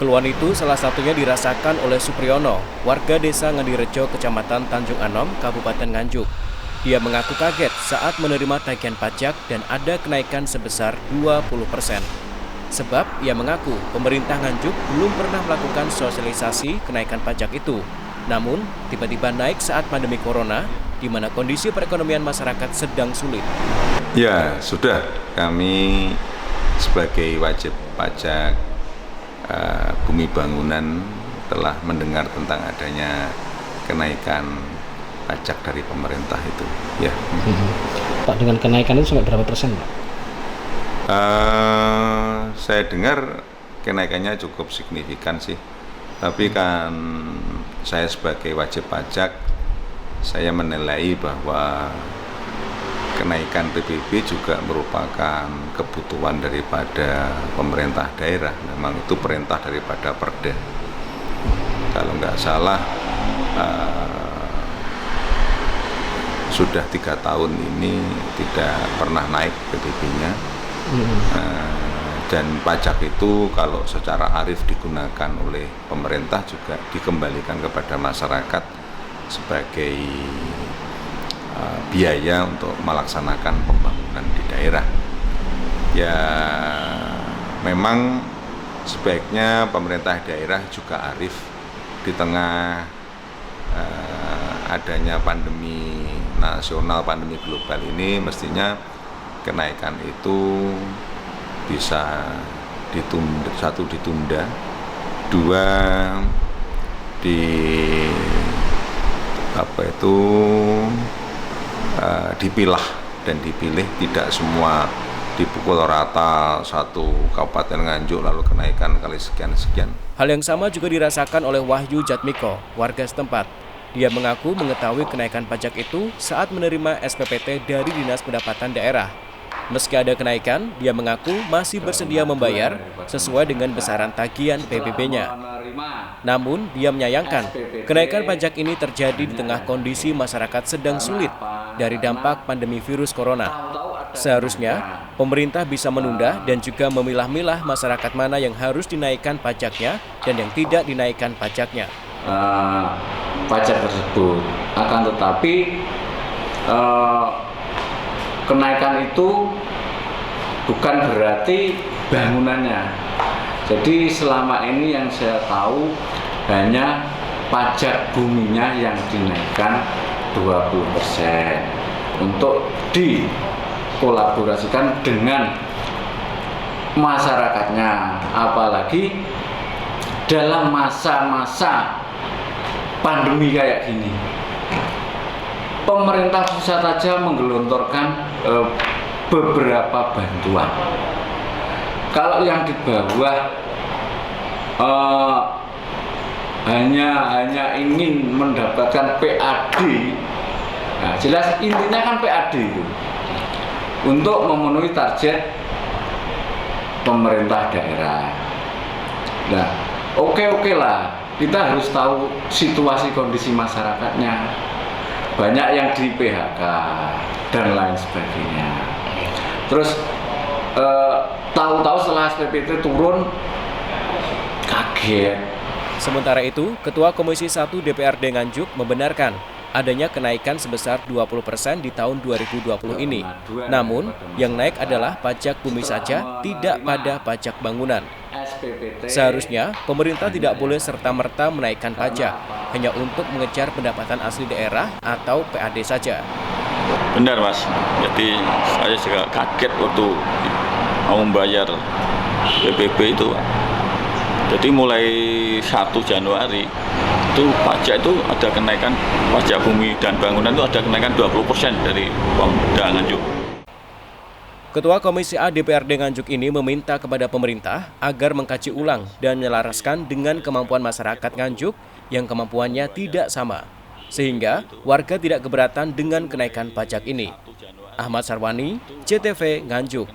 Keluhan itu salah satunya dirasakan oleh Supriyono, warga desa Ngadirejo, Kecamatan Tanjung Anom, Kabupaten Nganjuk. Dia mengaku kaget saat menerima tagihan pajak dan ada kenaikan sebesar 20%. Sebab ia mengaku pemerintah Nganjuk belum pernah melakukan sosialisasi kenaikan pajak itu. Namun, tiba-tiba naik saat pandemi corona, di mana kondisi perekonomian masyarakat sedang sulit. Ya, sudah. Kami sebagai wajib pajak bumi bangunan telah mendengar tentang adanya kenaikan pajak dari pemerintah itu. Ya. Pak, dengan kenaikan itu sampai berapa persen, Pak? Saya dengar kenaikannya cukup signifikan sih. Tapi kan saya sebagai wajib pajak, saya menilai bahwa kenaikan PBB juga merupakan kebutuhan daripada pemerintah daerah. Memang itu perintah daripada Perda. Kalau nggak salah, sudah 3 tahun ini tidak pernah naik PBB-nya. Dan pajak itu kalau secara arif digunakan oleh pemerintah juga dikembalikan kepada masyarakat sebagai biaya untuk melaksanakan pembangunan di daerah. Ya, memang sebaiknya pemerintah daerah juga arif di tengah adanya pandemi nasional, pandemi global ini. Mestinya kenaikan itu bisa ditunda, 1 ditunda, 2 dipilah dan dipilih, tidak semua dipukul rata satu Kabupaten Nganjuk lalu kenaikan kali sekian-sekian. Hal yang sama juga dirasakan oleh Wahyu Jatmiko, warga setempat. Dia mengaku mengetahui kenaikan pajak itu saat menerima SPPT dari Dinas Pendapatan Daerah. Meski ada kenaikan, dia mengaku masih bersedia membayar sesuai dengan besaran tagihan PBB-nya. Namun, dia menyayangkan kenaikan pajak ini terjadi di tengah kondisi masyarakat sedang sulit dari dampak pandemi virus corona. Seharusnya, pemerintah bisa menunda dan juga memilah-milah masyarakat mana yang harus dinaikkan pajaknya dan yang tidak dinaikkan pajaknya. Pajak tersebut akan tetapi kenaikan itu bukan berarti bangunannya. Jadi selama ini yang saya tahu hanya pajak buminya yang dinaikkan 20% untuk dikolaborasikan dengan masyarakatnya, apalagi dalam masa-masa pandemi kayak gini. Pemerintah pusat saja menggelontorkan beberapa bantuan. Kalau yang di bawah hanya ingin mendapatkan PAD, nah, jelas intinya kan PAD itu untuk memenuhi target pemerintah daerah. Nah, oke lah, kita harus tahu situasi kondisi masyarakatnya. Banyak yang di PHK dan lain sebagainya. Terus tahu-tahu setelah SPPT turun, kaget. Sementara itu, Ketua Komisi 1 DPRD Nganjuk membenarkan adanya kenaikan sebesar 20% di tahun 2020 ini. Namun, yang naik adalah pajak bumi saja, tidak pada pajak bangunan. Seharusnya, pemerintah tidak boleh serta-merta menaikkan pajak, hanya untuk mengejar pendapatan asli daerah atau PAD saja. Benar, Mas. Jadi saya juga kaget waktu mau membayar PBB itu. Jadi mulai 1 Januari itu pajak itu ada kenaikan, pajak bumi dan bangunan itu ada kenaikan 20% dari Pemda Nganjuk. Ketua Komisi A DPRD Nganjuk ini meminta kepada pemerintah agar mengkaji ulang dan menyelaraskan dengan kemampuan masyarakat Nganjuk yang kemampuannya tidak sama, sehingga warga tidak keberatan dengan kenaikan pajak ini. Ahmad Sarwani, CTV Nganjuk.